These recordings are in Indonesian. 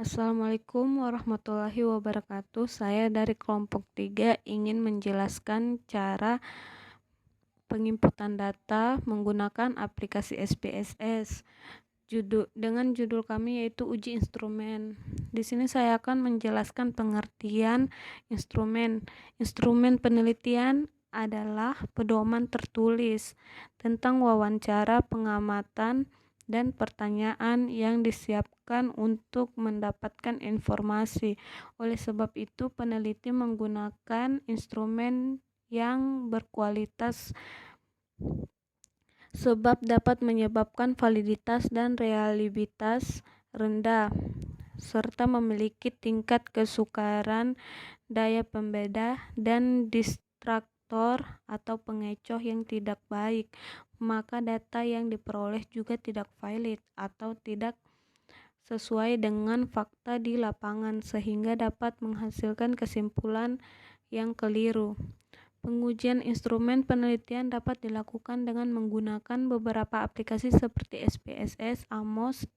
Assalamualaikum warahmatullahi wabarakatuh. Saya dari kelompok 3 ingin menjelaskan cara penginputan data menggunakan aplikasi SPSS. Dengan judul kami yaitu uji instrumen. Di sini saya akan menjelaskan pengertian instrumen. Instrumen penelitian adalah pedoman tertulis tentang wawancara, pengamatan, dan pertanyaan yang disiapkan untuk mendapatkan informasi. Oleh sebab itu, peneliti menggunakan instrumen yang berkualitas sebab dapat menyebabkan validitas dan reliabilitas rendah, serta memiliki tingkat kesukaran, daya pembeda, dan distraktor atau pengecoh yang tidak baik. Maka data yang diperoleh juga tidak valid atau tidak sesuai dengan fakta di lapangan, sehingga dapat menghasilkan kesimpulan yang keliru. Pengujian instrumen penelitian dapat dilakukan dengan menggunakan beberapa aplikasi seperti SPSS, AMOS,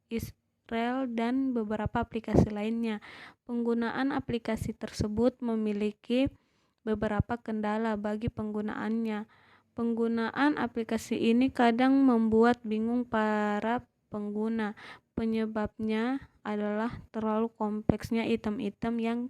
Israel, dan beberapa aplikasi lainnya. Penggunaan aplikasi tersebut memiliki beberapa kendala bagi penggunaannya. Penggunaan aplikasi ini kadang membuat bingung para pengguna. Penyebabnya adalah terlalu kompleksnya item-item yang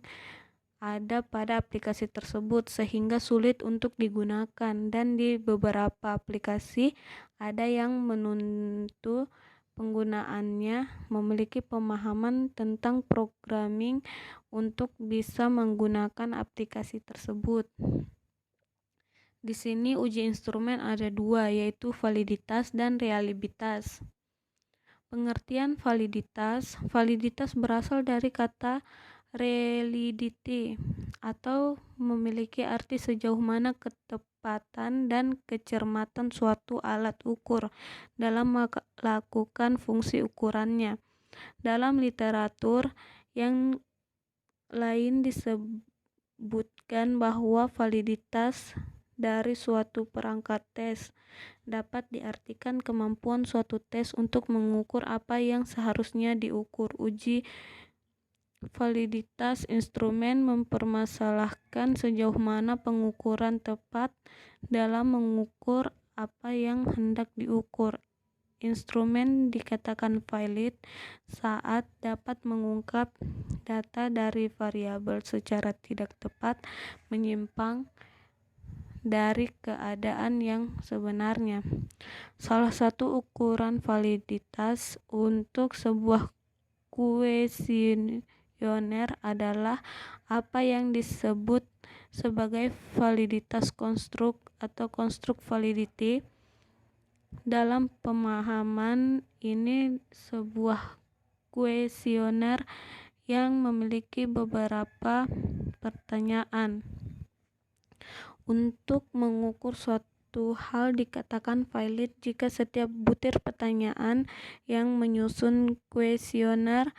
ada pada aplikasi tersebut sehingga sulit untuk digunakan, dan di beberapa aplikasi ada yang menuntut penggunaannya memiliki pemahaman tentang programming untuk bisa menggunakan aplikasi tersebut. Di sini uji instrumen ada dua, yaitu validitas dan reliabilitas. Pengertian validitas. Validitas berasal dari kata validity atau memiliki arti sejauh mana ketepatan dan kecermatan suatu alat ukur dalam melakukan fungsi ukurannya. Dalam literatur yang lain disebutkan bahwa validitas dari suatu perangkat tes dapat diartikan kemampuan suatu tes untuk mengukur apa yang seharusnya diukur. Uji validitas instrumen mempermasalahkan sejauh mana pengukuran tepat dalam mengukur apa yang hendak diukur. Instrumen dikatakan valid saat dapat mengungkap data dari variabel secara tidak tepat, menyimpang dari keadaan yang sebenarnya. Salah satu ukuran validitas untuk sebuah kuesioner adalah apa yang disebut sebagai validitas konstruk atau konstruk validity. Dalam pemahaman ini, sebuah kuesioner yang memiliki beberapa pertanyaan untuk mengukur suatu hal dikatakan valid jika setiap butir pertanyaan yang menyusun kuesioner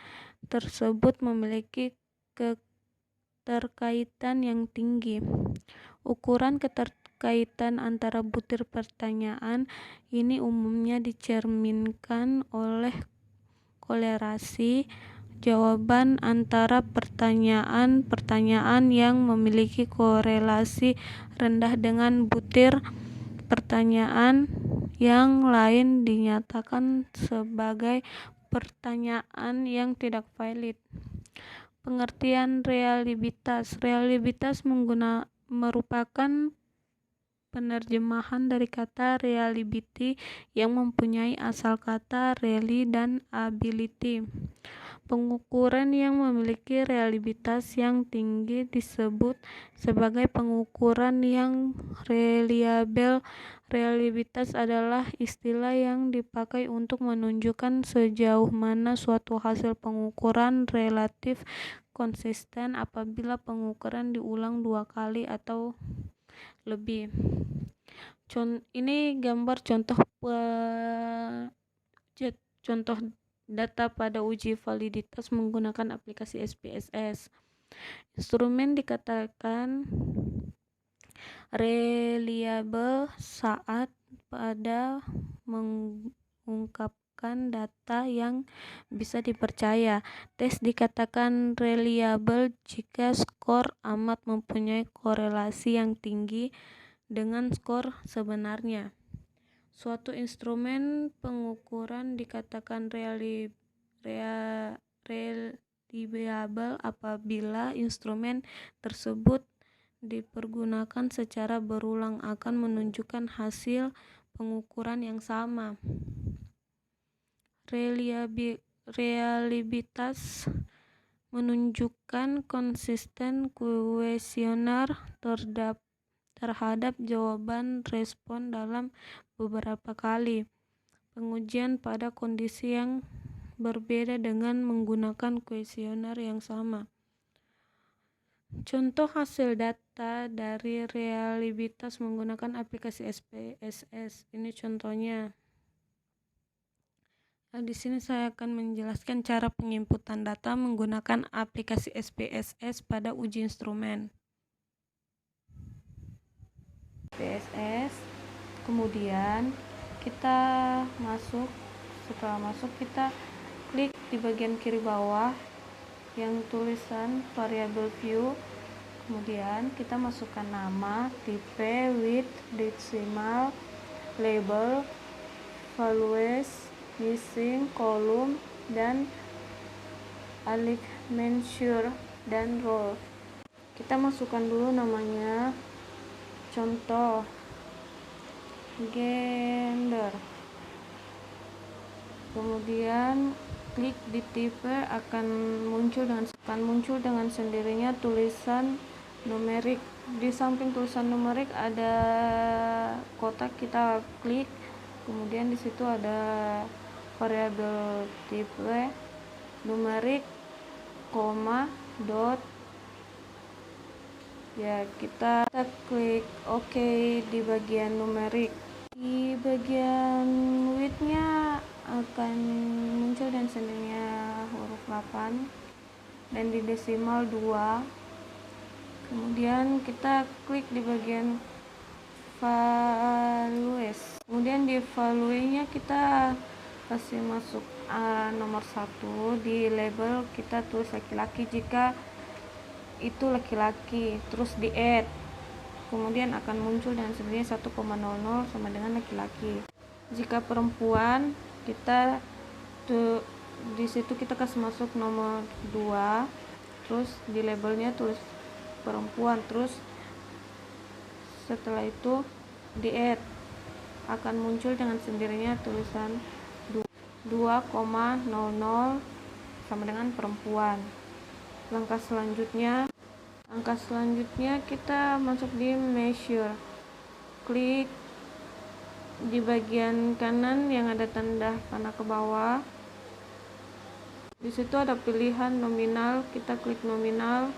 tersebut memiliki keterkaitan yang tinggi. Ukuran keterkaitan antara butir pertanyaan ini umumnya dicerminkan oleh kolerasi jawaban antara pertanyaan yang memiliki korelasi rendah dengan butir pertanyaan yang lain dinyatakan sebagai pertanyaan yang tidak valid. Pengertian reliabilitas. Reliabilitas merupakan penerjemahan dari kata reliability yang mempunyai asal kata rely dan ability. Pengukuran yang memiliki reliabilitas yang tinggi disebut sebagai pengukuran yang reliable. Reliabilitas adalah istilah yang dipakai untuk menunjukkan sejauh mana suatu hasil pengukuran relatif konsisten apabila pengukuran diulang 2 kali atau lebih. Ini gambar contoh data pada uji validitas menggunakan aplikasi SPSS. Instrumen dikatakan reliable saat pada mengungkapkan merupakan data yang bisa dipercaya. Tes dikatakan reliable jika skor amat mempunyai korelasi yang tinggi dengan skor sebenarnya. Suatu instrumen pengukuran dikatakan reliable apabila instrumen tersebut dipergunakan secara berulang akan menunjukkan hasil pengukuran yang sama. Reliabilitas menunjukkan konsisten kuesioner terhadap jawaban respon dalam beberapa kali pengujian pada kondisi yang berbeda dengan menggunakan kuesioner yang sama. Contoh hasil data dari reliabilitas menggunakan aplikasi SPSS. Ini contohnya. Nah, di sini saya akan menjelaskan cara penginputan data menggunakan aplikasi SPSS pada uji instrumen. SPSS, kemudian kita masuk. Setelah masuk, kita klik di bagian kiri bawah yang tulisan variable view, kemudian kita masukkan nama, tipe, width, decimal, label, values, missing, kolom, dan alignment sure dan row. Kita masukkan dulu namanya, contoh gender, kemudian klik di tipe, akan muncul dengan sendirinya tulisan numerik. Di samping tulisan numerik ada kotak, kita klik, kemudian di situ ada variabel tipe numerik, koma, dot. Ya, kita klik OK di bagian numerik. Di bagian width-nya akan muncul dan sendirinya huruf 8 dan di desimal 2. Kemudian kita klik di bagian values. Kemudian di value-nya kita kasih masuk nomor 1. Di label kita tulis laki-laki jika itu laki-laki, terus di add. Kemudian akan muncul dengan sendirinya 1,00 sama dengan laki-laki. Jika perempuan, kita di situ kita kasih masuk nomor 2, terus di labelnya tulis perempuan, terus setelah itu di add, akan muncul dengan sendirinya tulisan 2,00 sama dengan perempuan. Langkah selanjutnya kita masuk di measure, klik di bagian kanan yang ada tanda panah ke bawah. Di situ ada pilihan nominal, kita klik nominal.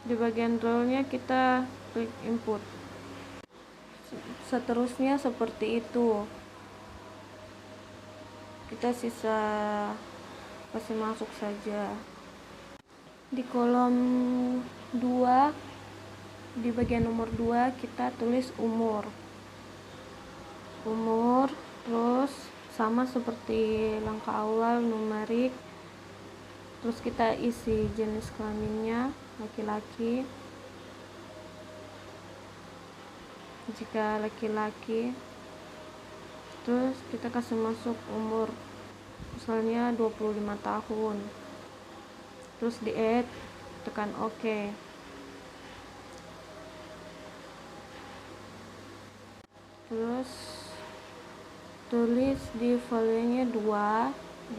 Di bagian row-nya kita klik input. Seterusnya seperti itu. Kita sisa kasih masuk saja. Di kolom 2, di bagian nomor 2 kita tulis umur, terus sama seperti langkah awal numerik, terus kita isi jenis kelaminnya laki-laki jika laki-laki, terus kita kasih masuk umur, misalnya 25 tahun, terus di add, tekan OK. Terus tulis di value-nya 2,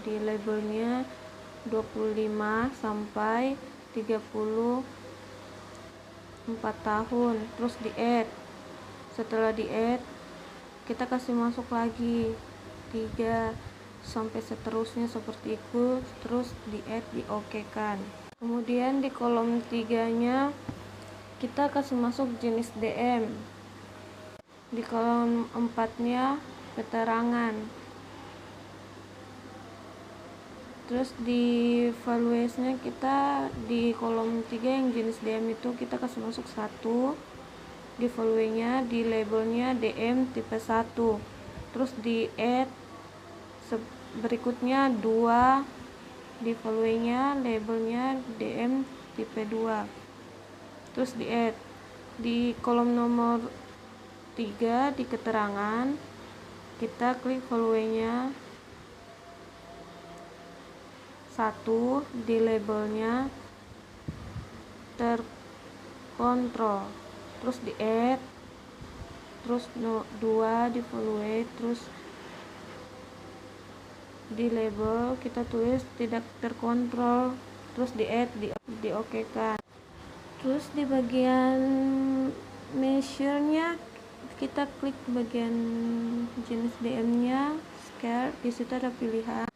di labelnya 25 sampai 34 tahun, terus di add. Setelah di add, kita kasih masuk lagi 3 sampai seterusnya seperti itu, terus di add, di OK kan. Kemudian di kolom 3-nya kita kasih masuk jenis DM. Di kolom 4-nya keterangan. Terus di values-nya kita di kolom 3 yang jenis DM itu kita kasih masuk 1. Di value-nya, di labelnya DM tipe 1. Terus di add Berikutnya 2 di followingnya labelnya DM tipe 2, terus di add di kolom nomor 3 di keterangan kita klik followingnya 1 di labelnya terkontrol, terus di add, terus 2 di follow, terus di label kita tulis tidak terkontrol, terus di add, di oke kan. Terus di bagian measure-nya kita klik bagian jenis DM-nya scale, di situ ada pilihan,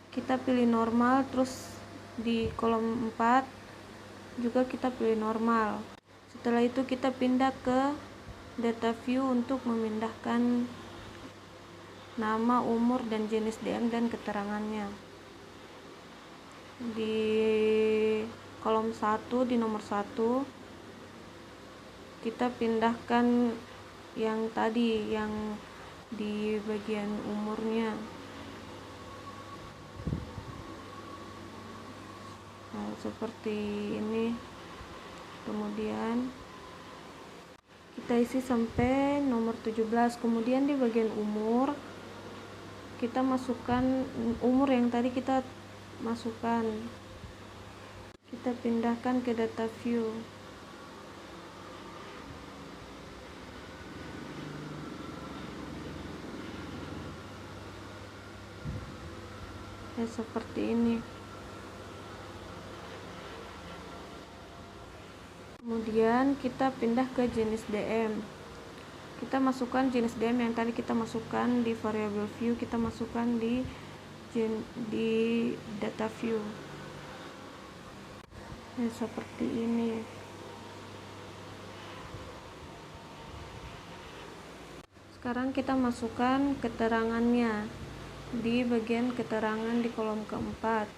kita pilih normal, terus di kolom 4 juga kita pilih normal. Setelah itu kita pindah ke data view untuk memindahkan nama, umur, dan jenis DM dan keterangannya. Di kolom 1 di nomor 1 kita pindahkan yang tadi, yang di bagian umurnya. Nah, seperti ini. Kemudian kita isi sampai nomor 17. Kemudian di bagian umur kita masukkan umur yang tadi kita masukkan, kita pindahkan ke data view. Ya, seperti ini. Kemudian kita pindah ke jenis DM. Kita masukkan jenis DM yang tadi kita masukkan di variable view, kita masukkan di data view. Ya, seperti ini. Sekarang kita masukkan keterangannya di bagian keterangan di kolom keempat.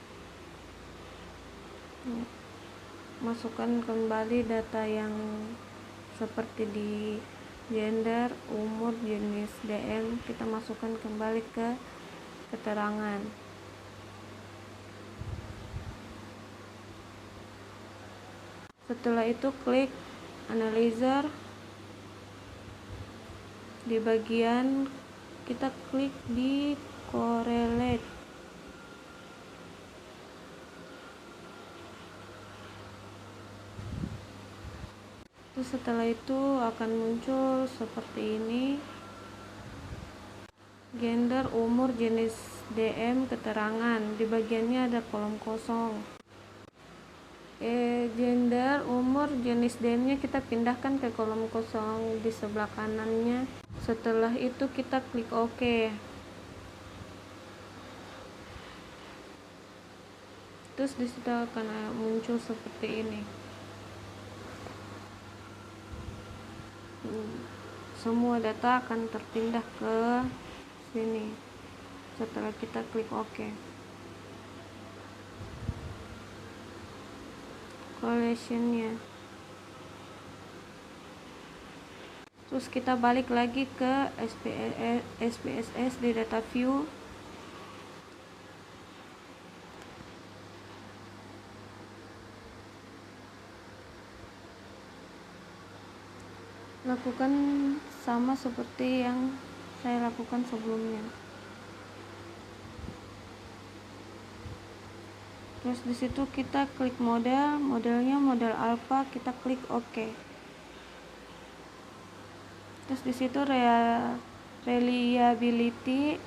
Masukkan kembali data yang seperti di gender, umur, jenis DM, kita masukkan kembali ke keterangan. Setelah itu klik analyzer, di bagian kita klik di correlate. Terus setelah itu akan muncul seperti ini, gender, umur, jenis DM, keterangan. Di bagiannya ada kolom kosong. Gender, umur, jenis DM-nya kita pindahkan ke kolom kosong di sebelah kanannya. Setelah itu kita klik OK. Terus disitu akan muncul seperti ini. Semua data akan terpindah ke sini setelah kita klik OK. Collection-nya. Terus kita balik lagi ke SPSS di data view. Lakukan sama seperti yang saya lakukan sebelumnya. Terus di situ kita klik modelnya model alpha, kita klik OK. Terus di situ reliability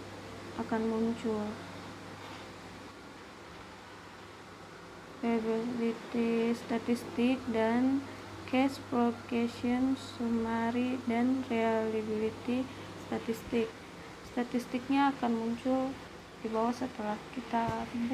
akan muncul. Reliability statistik dan case progression summary dan reliability statistik. Statistiknya akan muncul di bawah setelah kita